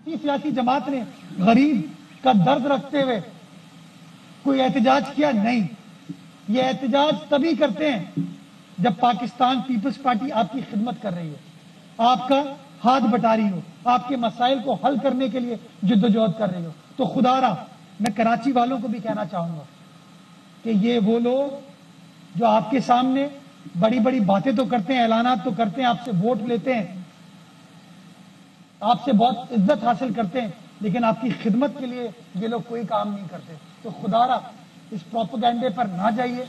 سیاسی جماعت نے غریب کا درد رکھتے ہوئے کوئی احتجاج کیا؟ نہیں. یہ احتجاج تبھی کرتے ہیں جب پاکستان پیپلز پارٹی آپ کی خدمت کر رہی ہو، آپ کا ہاتھ بٹا رہی ہو، آپ کے مسائل کو حل کرنے کے لیے جدوجہد کر رہی ہو. تو خدا را میں کراچی والوں کو بھی کہنا چاہوں گا کہ یہ وہ لوگ جو آپ کے سامنے بڑی بڑی باتیں تو کرتے ہیں، اعلانات تو کرتے ہیں، آپ سے ووٹ لیتے ہیں، آپ سے بہت عزت حاصل کرتے ہیں، لیکن آپ کی خدمت کے لیے یہ لوگ کوئی کام نہیں کرتے. تو خدا را اس پروپیگنڈے پر نہ جائیے،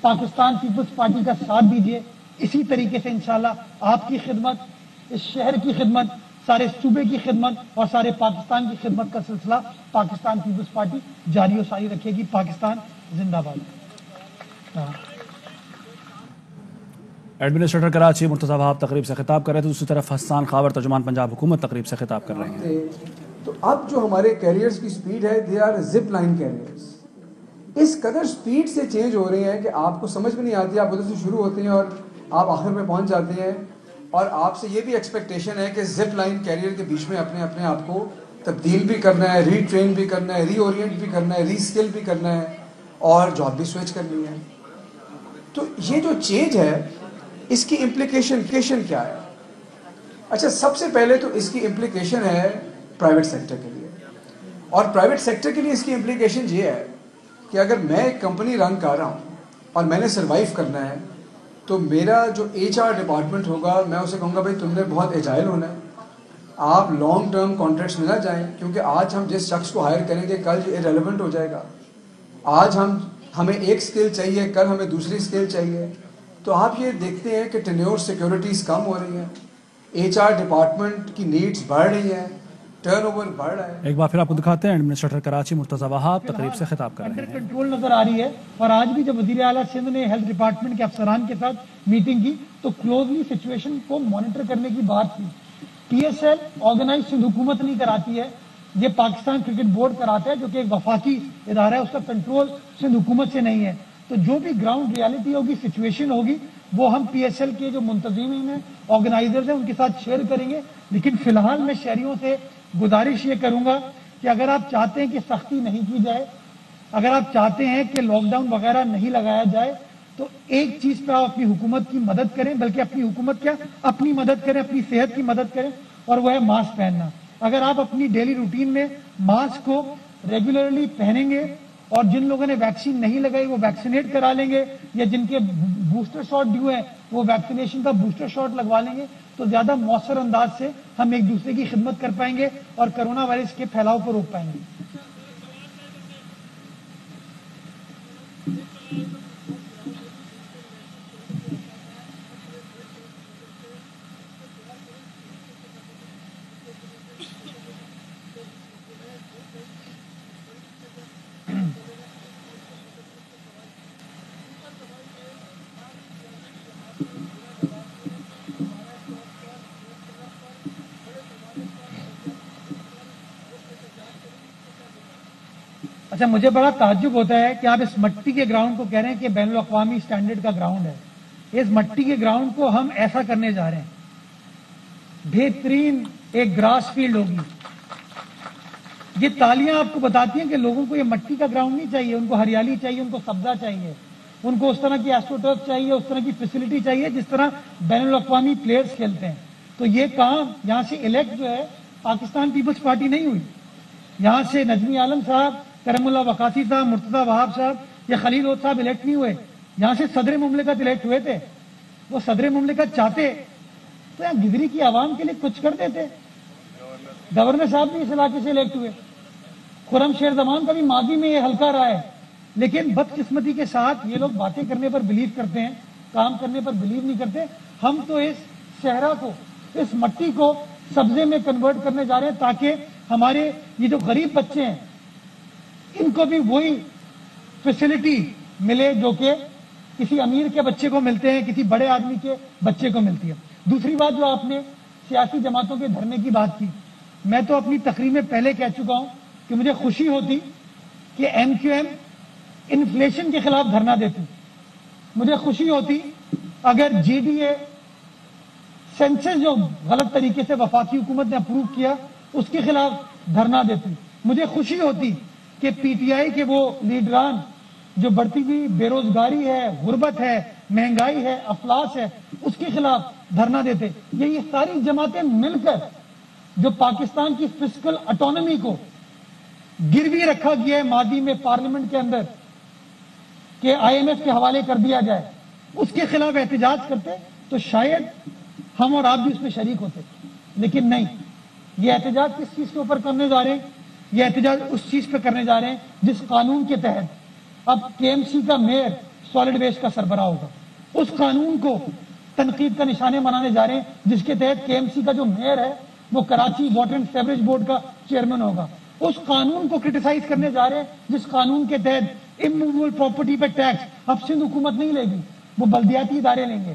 پاکستان پیپلز پارٹی کا ساتھ دیجیے. اسی طریقے سے انشاءاللہ آپ کی خدمت، اس شہر کی خدمت، سارے صوبے کی خدمت اور سارے پاکستان کی خدمت کا سلسلہ پاکستان پیپلز پارٹی جاری و ساری رکھے گی. پاکستان زندہ باد. ایڈمنسٹریٹر کراچی مرتضی وہاب تقریب سے خطاب کر رہے تھے، دوسری طرف حسان خاور ترجمان پنجاب حکومت تقریب سے خطاب کر رہے ہیں. تو اب جو ہمارے کیریئرز کی سپیڈ ہے، they are zip line carriers. اس قدر سپیڈ سے چینج ہو رہے ہیں کہ آپ کو سمجھ میں نہیں آتی. آپ ادھر سے شروع ہوتے ہیں اور آپ آخر میں پہنچ جاتے ہیں، اور آپ سے یہ بھی ایکسپیکٹیشن ہے کہ زپ لائن کیریئر کے بیچ میں اپنے آپ کو تبدیل بھی کرنا ہے، ری ٹرین بھی کرنا ہے، ری اورینٹ بھی کرنا ہے، ری اسکل بھی کرنا ہے، اور جاب بھی سوئچ کرنی ہے. تو یہ جو چینج ہے اس کی امپلیکیشن کیا ہے؟ اچھا، سب سے پہلے تو اس کی امپلیکیشن ہے پرائیویٹ سیکٹر کے لیے. اور پرائیویٹ سیکٹر کے لیے اس کی امپلیکیشن یہ ہے کہ اگر میں ایک کمپنی رن کر رہا ہوں اور میں نے سروائیو کرنا ہے، تو میرا جو ایچ آر ڈپارٹمنٹ ہوگا، میں اسے کہوں گا بھائی تم نے بہت ایجائل ہونا ہے، آپ لانگ ٹرم کانٹریکٹس میں نہ جائیں، کیونکہ آج ہم جس شخص کو ہائر کریں گے کل یہ ارریلیونٹ ہو جائے گا. آج ہمیں ایک اسکل چاہیے، کل ہمیں دوسری اسکل چاہیے. تو آپ یہ دیکھتے ہیں کہ ٹینیور سیکیورٹیز کم ہو رہی ہیں، ایچ آر ڈپارٹمنٹ کی نیڈز بڑھ رہی ہیں، ٹرن اوور بڑھ رہا ہے. ایک بار پھر آپ کو دکھاتے ہیں ایڈمنسٹریٹر کراچی مرتضی وہاب تقریب سے خطاب کر رہے ہیں. کنٹرول نظر آ رہی ہے. اور آج بھی جب وزیر اعلیٰ سندھ نے ہیلتھ ڈپارٹمنٹ کے افسران کے ساتھ میٹنگ کی تو کلوزلی سچویشن کو مانیٹر کرنے کی بات کی. P S L organise Sindh حکومت نہیں کراتی ہے، یہ پاکستان کرکٹ بورڈ کراتا ہے، جو کہ ایک وفاقی ادارہ ہے، اس کا کنٹرول سندھ حکومت سے نہیں ہے. تو جو بھی گراؤنڈ ریالٹی ہوگی، سچویشن ہوگی، وہ ہم پی ایس ایل کے جو منتظمین ہیں، آرگنائزرز ہیں، ان کے ساتھ شیئر کریں گے. لیکن فی الحال میں شہریوں سے گزارش یہ کروں گا کہ اگر آپ چاہتے ہیں کہ سختی نہیں کی جائے، اگر آپ چاہتے ہیں کہ لاک ڈاؤن وغیرہ نہیں لگایا جائے، تو ایک چیز پہ آپ اپنی حکومت کی مدد کریں، بلکہ اپنی حکومت کیا، اپنی مدد کریں، اپنی صحت کی مدد کریں، اور وہ ہے ماسک پہننا. اگر آپ اپنی ڈیلی روٹین میں ماسک کو ریگولرلی پہنیں گے، اور جن لوگوں نے ویکسین نہیں لگائی وہ ویکسینیٹ کرا لیں گے، یا جن کے بوسٹر شاٹ ڈیو ہیں وہ ویکسینیشن کا بوسٹر شاٹ لگوا لیں گے، تو زیادہ مؤثر انداز سے ہم ایک دوسرے کی خدمت کر پائیں گے اور کرونا وائرس کے پھیلاؤ کو روک پائیں گے. اچھا، مجھے بڑا تعجب ہوتا ہے کہ آپ اس مٹی کے گراؤنڈ کو کہہ رہے ہیں کہ بین الاقوامی اسٹینڈرڈ کا گراؤنڈ ہے. اس مٹی کے گراؤنڈ کو ہم ایسا کرنے جا رہے ہیں، بہترین ایک گراس فیلڈ ہوگی. یہ تالیاں آپ کو بتاتی ہیں کہ لوگوں کو یہ مٹی کا گراؤنڈ نہیں چاہیے، ان کو ہریالی چاہیے، ان کو سبزہ چاہیے، ان کو اس طرح کی ایسٹروٹرف چاہیے، اس طرح کی فیسلٹی چاہیے جس طرح بین الاقوامی پلیئرز کھیلتے ہیں. تو یہ کام یہاں سے الیکٹ جو ہے پاکستان پیپلز پارٹی نہیں ہوئی. یہاں سے نجمی عالم صاحب، کرم اللہ وقاصی صاحب، مرتضی وہاب صاحب یا خلیل عود صاحب الیکٹ نہیں ہوئے. یہاں سے صدر مملکت الیکٹ ہوئے تھے. وہ صدر مملکت چاہتے تو یہاں گدری کی عوام کے لیے کچھ کر دیتے. گورنر صاحب بھی اس علاقے سے الیکٹ ہوئے. خرم شیر زمان کا بھی ماضی میں یہ حلقہ رہا ہے. لیکن بدقسمتی کے ساتھ یہ لوگ باتیں کرنے پر بلیو کرتے ہیں، کام کرنے پر بلیو نہیں کرتے. ہم تو اس صحرا کو، اس مٹی کو سبزے میں کنورٹ کرنے جا رہے ہیں تاکہ ہمارے یہ جو غریب بچے ہیں ان کو بھی وہی فیسلٹی ملے جو کہ کسی امیر کے بچے کو ملتے ہیں، کسی بڑے آدمی کے بچے کو ملتی ہے. دوسری بات جو آپ نے سیاسی جماعتوں کے دھرنے کی بات کی، میں تو اپنی تقریر میں پہلے کہہ چکا ہوں کہ مجھے خوشی ہوتی کہ ایم کیو ایم انفلیشن کے خلاف دھرنا دیتی. مجھے خوشی ہوتی اگر GDA سینسس جو غلط طریقے سے وفاقی حکومت نے اپروو کیا اس کے خلاف دھرنا دیتی. مجھے خوشی ہوتی کہ پی ٹی آئی کے وہ لیڈران جو بڑھتی ہوئی بے روزگاری ہے, غربت ہے, مہنگائی ہے, افلاس ہے, اس کے خلاف دھرنا دیتے. یہ ساری جماعتیں مل کر جو پاکستان کی فسکل اٹانومی کو گروی رکھا گیا ہے ماضی میں پارلیمنٹ کے اندر کہ آئی ایم ایف کے حوالے کر دیا جائے, اس کے خلاف احتجاج کرتے تو شاید ہم اور آپ بھی اس میں شریک ہوتے. لیکن نہیں, یہ احتجاج کس چیز کے اوپر کرنے جا رہے ہیں؟ یہ احتجاج اس چیز پہ کرنے جا رہے ہیں جس قانون کے تحت اب کے ایم سی کا میئر سالڈ ویسٹ کا سربراہ ہوگا. اس قانون کو تنقید کا نشانے بنانے جا رہے ہیں جس کے تحت کے ایم سی کا جو میئر ہے وہ Karachi water and sewerage board کا چیئرمین ہوگا. اس قانون کو کرٹیسائز کرنے جا رہے ہیں جس قانون کے تحت اموویبل پراپرٹی پہ ٹیکس اب سندھ حکومت نہیں لے گی, وہ بلدیاتی ادارے لیں گے.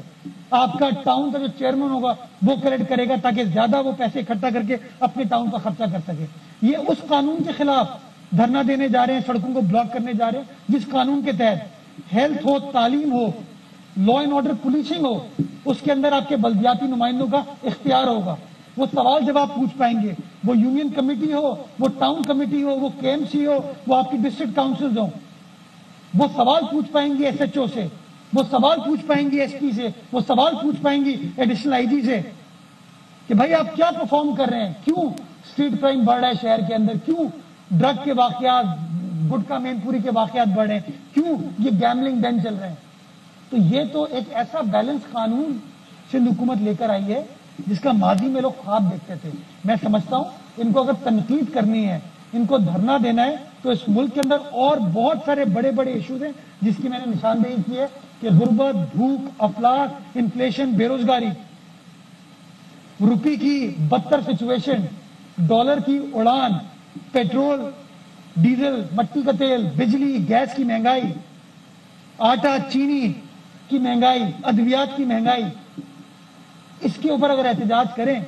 آپ کا ٹاؤن کا جو چیئرمین ہوگا وہ کلیکٹ کرے گا تاکہ زیادہ وہ پیسے اکٹھا کر کے اپنے ٹاؤن کا خرچہ کر سکے. یہ اس قانون کے خلاف دھرنا دینے جا رہے ہیں, سڑکوں کو بلاک کرنے جا رہے ہیں جس قانون کے تحت ہیلتھ ہو, تعلیم ہو, لا اینڈ آرڈر پولیسنگ ہو, اس کے اندر آپ کے بلدیاتی نمائندوں کا اختیار ہوگا. وہ سوال جواب پوچھ پائیں گے, وہ یونین کمیٹی ہو, وہ ٹاؤن کمیٹی ہو, وہ کے ایم سی ہو, وہ آپ کی ڈسٹرکٹ کاؤنسلز ہوں, وہ سوال پوچھ پائیں گی ایس ایچ او سے, وہ سوال پوچھ پائیں گی ایس پی سے, وہ سوال پوچھ پائیں گی ایڈیشنل آئی جی سے کہ بھائی آپ کیا پرفارم کر رہے ہیں, کیوں اسٹریٹ کرائم بڑھ رہا ہے شہر کے اندر, کیوں ڈرگ کے واقعات, گٹکا مین پوری کے واقعات بڑھ رہے ہیں, کیوں یہ گیملنگ بین چل رہے ہیں. تو یہ تو ایک ایسا بیلنس قانون سندھ حکومت لے کر آئی ہے جس کا ماضی میں لوگ خواب دیکھتے تھے. میں سمجھتا ہوں ان کو اگر تنقید کرنی ہے, ان کو دھرنا دینا ہے, تو اس ملک کے اندر اور بہت سارے بڑے بڑے ایشوز ہیں جس کی میں نے نشاندہی کی ہے کہ غربت, بھوک, افلاس, انفلیشن, بے روزگاری, روپی کی بدتر سچویشن, ڈالر کی اڑان, پیٹرول, ڈیزل, مٹی کا تیل, بجلی, گیس کی مہنگائی, آٹا چینی کی مہنگائی, ادویات کی مہنگائی, اس کے اوپر اگر احتجاج کریں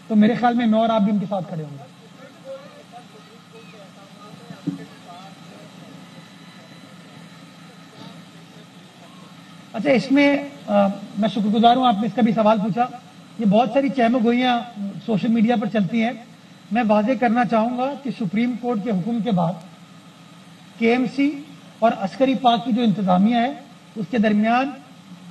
تو میرے خیال میں اور آپ بھی ان کے ساتھ کھڑے ہوں گے. اچھا, اس میں میں شکر گزار ہوں آپ نے اس کا بھی سوال پوچھا. یہ بہت ساری چہم گوئیاں سوشل میڈیا پر چلتی ہیں. میں واضح کرنا چاہوں گا کہ سپریم کورٹ کے حکم کے بعد کے ایم سی اور عسکری پاک کی جو انتظامیہ ہے اس کے درمیان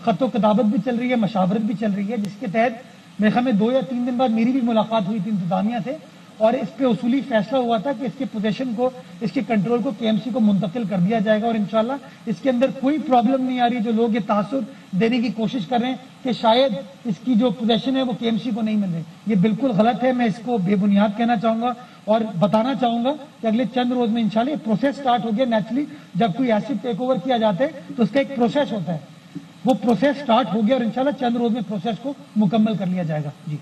خط و کتابت بھی چل رہی ہے, مشاورت بھی چل رہی ہے, جس کے تحت میرے خیال میں 2 یا 3 دن بعد میری بھی ملاقات ہوئی تھی انتظامیہ سے, اور اس پہ اصولی فیصلہ ہوا تھا کہ اس کے پوزیشن کو, اس کے کنٹرول کو کے ایم سی کو منتقل کر دیا جائے گا. اور انشاءاللہ اس کے اندر کوئی پرابلم نہیں آ رہی. جو لوگ یہ تاثر دینے کی کوشش کر رہے ہیں کہ شاید اس کی جو پوزیشن ہے وہ کے ایم سی کو نہیں مل رہی, یہ بالکل غلط ہے. میں اس کو بے بنیاد کہنا چاہوں گا اور بتانا چاہوں گا کہ اگلے چند روز میں انشاءاللہ یہ پروسیس سٹارٹ ہو گیا. نیچرلی جب کوئی ایسی ٹیک اوور کیا جاتا ہے تو اس کا ایک پروسیس ہوتا ہے, وہ پروسیس سٹارٹ ہو گیا اور انشاءاللہ چند روز میں پروسیس کو مکمل کر لیا جائے گا. جی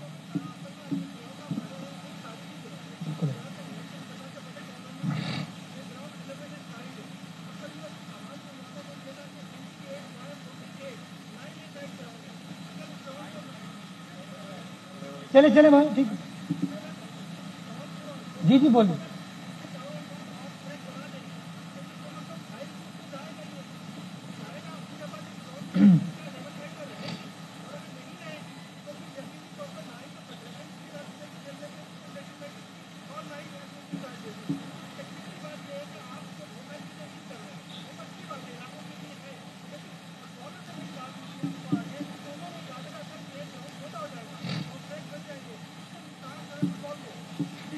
چلے بھائی, ٹھیک, جی جی بولیے.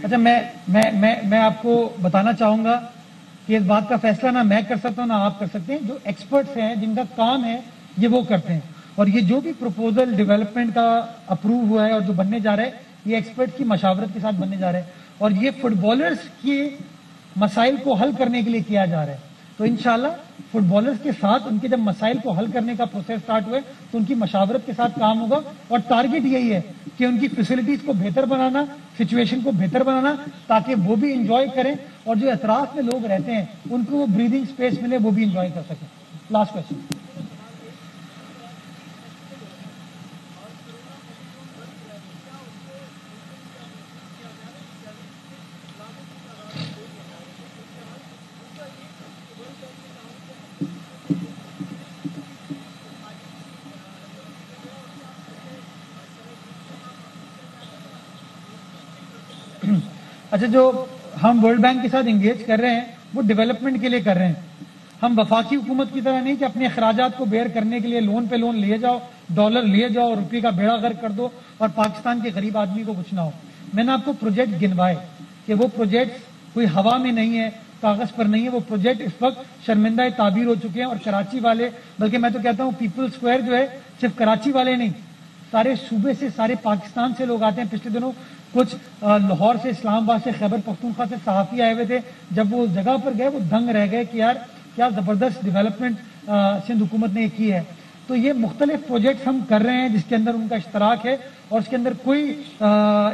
اچھا, میں آپ کو بتانا چاہوں گا کہ اس بات کا فیصلہ نہ میں کر سکتا ہوں نہ آپ کر سکتے ہیں. جو ایکسپرٹس ہیں جن کا کام ہے یہ وہ کرتے ہیں, اور یہ جو بھی پروپوزل ڈیولپمنٹ کا اپروو ہوا ہے اور جو بننے جا رہا ہے یہ ایکسپرٹ کی مشاورت کے ساتھ بننے جا رہے ہیں, اور یہ فٹ بالرس کے مسائل کو حل کرنے کے لیے کیا جا رہا ہے. تو انشاءاللہ فٹ بالرز کے ساتھ ان کے جب مسائل کو حل کرنے کا پروسیس سٹارٹ ہوئے تو ان کی مشاورت کے ساتھ کام ہوگا, اور ٹارگٹ یہی ہے کہ ان کی فیسلٹیز کو بہتر بنانا, سچویشن کو بہتر بنانا, تاکہ وہ بھی انجوائے کریں اور جو اطراف میں لوگ رہتے ہیں ان کو وہ بریدنگ اسپیس ملے, وہ بھی انجوائے کر سکیں. Last question. اچھا جو ہم ورلڈ بینک کے ساتھ انگیج کر رہے ہیں وہ ڈیولپمنٹ کے لیے کر رہے ہیں. ہم وفاقی حکومت کی طرح نہیں کہ اپنے اخراجات کو بیئر کرنے کے لیے لون پہ لون لیے جاؤ, ڈالر لیے جاؤ, روپے کا بیڑا غرق کر دو اور پاکستان کے غریب آدمی کو کچھ نہ ہو. میں نے آپ کو پروجیکٹ گنوائے کہ وہ پروجیکٹ کوئی ہوا میں نہیں ہے, کاغذ پر نہیں ہے, وہ پروجیکٹ اس وقت شرمندہ تعبیر ہو چکے ہیں. اور کراچی والے, بلکہ میں تو کہتا ہوں پیپل اسکوائر جو ہے صرف کراچی والے نہیں, سارے صوبے سے, سارے پاکستان سے لوگ آتے ہیں. پچھلے دنوں کچھ لاہور سے, اسلام آباد سے, خیبر پختونخوا سے صحافی آئے ہوئے تھے. جب وہ اس جگہ پر گئے وہ دنگ رہ گئے کہ یار کیا زبردست ڈیولپمنٹ سندھ حکومت نے کی ہے. تو یہ مختلف پروجیکٹس ہم کر رہے ہیں جس کے اندر ان کا اشتراک ہے, اور اس کے اندر کوئی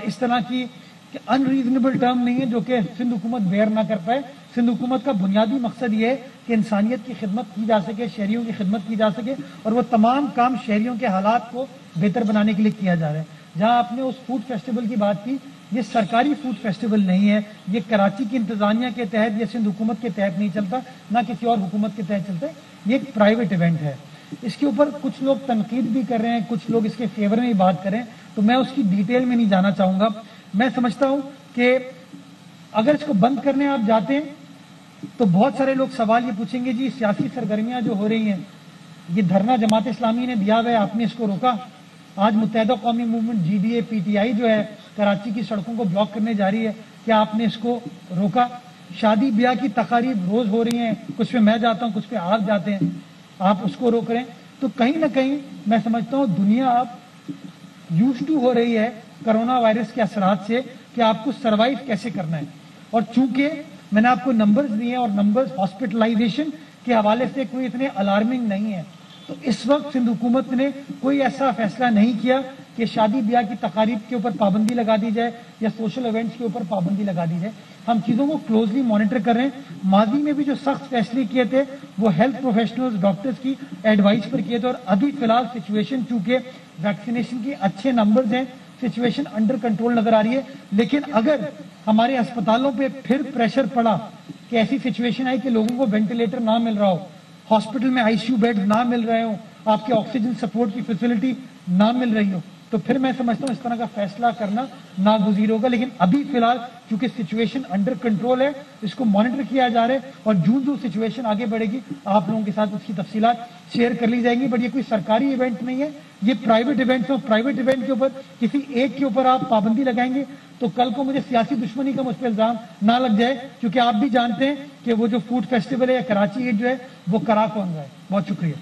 اس طرح کی ان ریزنیبل ٹرم نہیں ہے جو کہ سندھ حکومت بیئر نہ کر پائے. سندھ حکومت کا بنیادی مقصد یہ ہے کہ انسانیت کی خدمت کی جا سکے, شہریوں کی خدمت کی جا سکے, اور وہ تمام کام شہریوں کے حالات کو بہتر بنانے کے لیے کیا جا رہا ہے. جہاں آپ نے اس فوڈ فیسٹیول کی بات کی, یہ سرکاری فوڈ فیسٹیول نہیں ہے, یہ کراچی کی انتظامیہ کے تحت یا سندھ حکومت کے تحت نہیں چلتا, نہ کسی اور حکومت کے تحت چلتا ہے. یہ ایک پرائیویٹ ایونٹ ہے. اس کے اوپر کچھ لوگ تنقید بھی کر رہے ہیں, کچھ لوگ اس کے فیور میں بات کریں, تو میں اس کی ڈیٹیل میں نہیں جانا چاہوں گا. میں سمجھتا ہوں کہ اگر اس کو بند کرنے آپ جاتے ہیں تو بہت سارے لوگ سوال یہ پوچھیں گے جی سیاسی سرگرمیاں جو ہو رہی ہیں, یہ دھرنا جماعت اسلامی نے دیا ہوا ہے, آپ نے اس کو روکا. آج Muttahida Qaumi movement G D A P T I جو ہے کراچی کی سڑکوں کو بلاک کرنے جا رہی ہے, کیا آپ نے اس کو روکا؟ شادی بیاہ کی تقاریب روز ہو رہی ہیں, کچھ پہ میں جاتا ہوں, کچھ پہ آپ جاتے ہیں, آپ اس کو روک رہے ہیں. تو کہیں نہ کہیں میں سمجھتا ہوں دنیا اب یوز ٹو ہو رہی ہے کرونا وائرس کے اثرات سے کہ آپ کو سروائیو کیسے کرنا ہے. اور چونکہ میں نے آپ کو نمبرز دیے ہیں اور نمبرز ہاسپٹلائزیشن کے حوالے سے کوئی اتنے الارمنگ نہیں ہے, تو اس وقت سندھ حکومت نے کوئی ایسا فیصلہ نہیں کیا کہ شادی بیاہ کی تقاریب کے اوپر پابندی لگا دی جائے یا سوشل ایونٹس کے اوپر پابندی لگا دی جائے. ہم چیزوں کو کلوزلی مانیٹر کر رہے ہیں. ماضی میں بھی جو سخت فیصلے کیے تھے وہ ہیلتھ پروفیشنلز, ڈاکٹرز کی ایڈوائس پر کیے تھے, اور ابھی فی الحال سچویشن چونکہ ویکسینیشن کے اچھے نمبرز ہیں, سچویشن انڈر کنٹرول نظر آ رہی ہے. لیکن اگر ہمارے اسپتالوں پہ پھر پریشر پڑا کہ ایسی سچویشن آئی کہ لوگوں کو وینٹیلیٹر نہ مل رہا ہو, ہاسپٹل میں آئی سی یو بیڈ نہ مل رہے ہوں, آپ کے آکسیجن سپورٹ کی فیسلٹی نہ مل رہی ہو, تو پھر میں سمجھتا ہوں اس طرح کا فیصلہ کرنا ناگزیر ہوگا. لیکن ابھی فی الحال چونکہ سچویشن انڈر کنٹرول ہے, اس کو مانیٹر کیا جا رہا ہے, اور جو سچویشن آگے بڑھے گی آپ لوگوں کے ساتھ اس کی تفصیلات شیئر کر لی جائیں گی. بٹ یہ کوئی سرکاری ایونٹ نہیں ہے, یہ پرائیویٹ ایونٹ ہے. پرائیویٹ ایونٹ کے اوپر کسی ایک کے اوپر آپ پابندی لگائیں گے تو کل کو مجھے سیاسی دشمنی کا مجھ پہ الزام نہ لگ جائے, کیونکہ آپ بھی جانتے ہیں کہ وہ جو فوڈ فیسٹیول ہے یا کراچی ایٹ جو ہے وہ کرا کون رہا ہے. بہت شکریہ.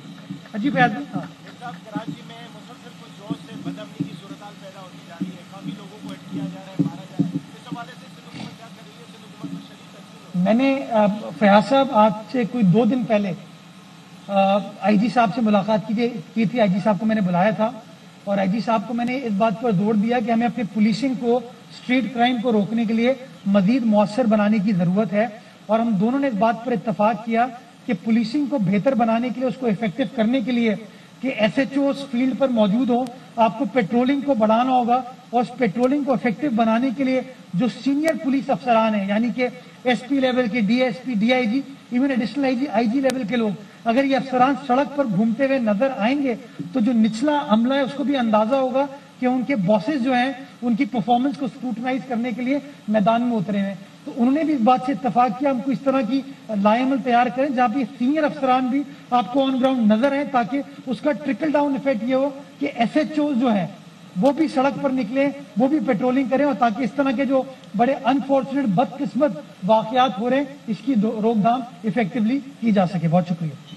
جی فیاض کراچی میں مسلسل کچھ روز سے بدامنی کی صورتحال پیدا ہوتی جا رہی ہے, کافی لوگوں کو ہٹ کیا جا رہا ہے, مارا جا رہا ہے. اس حوالے سے سندھ حکومت کیا کر رہی ہے؟ سندھ حکومت کو شدید تنقید. میں نے فیاض صاحب آج سے کوئی 2 دن پہلے آئی جی صاحب سے ملاقات کی تھی. آئی جی صاحب کو میں نے بلایا تھا, اور آئی جی صاحب کو میں نے اس بات پر زور دیا کہ ہمیں اپنی پولیسنگ کو, اسٹریٹ کرائم کو روکنے کے لیے مزید مؤثر بنانے کی ضرورت ہے. اور ہم دونوں نے اس بات پر اتفاق کیا کہ پولیسنگ کو بہتر بنانے کے لیے, اس کو افیکٹو کرنے کے لیے کہ ایس ایچ اوز فیلڈ پر موجود ہوں, آپ کو پیٹرولنگ کو بڑھانا ہوگا, اور اس پیٹرولنگ کو افیکٹو بنانے کے لیے جو سینئر پولیس افسران ہیں, یعنی کہ ایس پی لیول کے, D S P, D I G, even additional I G level کے لوگ, اگر یہ افسران سڑک پر گھومتے ہوئے نظر آئیں گے تو جو نچلا عملہ ہے اس کو بھی اندازہ ہوگا کہ ان کے باسز جو ہیں ان کی پرفارمنس کو اسکروٹنائز کرنے کے لیے میدان میں اترے ہیں. تو انہوں نے بھی اس بات سے اتفاق کیا ہم کو اس طرح کی لائے عمل تیار کریں جہاں پہ سینئر افسران بھی آپ کو آن گراؤنڈ نظر آئیں, تاکہ اس کا ٹرکل ڈاؤن ایفیکٹ یہ ہو کہ ایس ایچ اوز جو ہیں وہ بھی سڑک پر نکلیں, وہ بھی پیٹرولنگ کریں, اور تاکہ اس طرح کے جو بڑے انفارچونیٹ بدقسمت واقعات ہو رہے ہیں اس کی روک تھام افیکٹولی کی جا سکے. بہت شکریہ.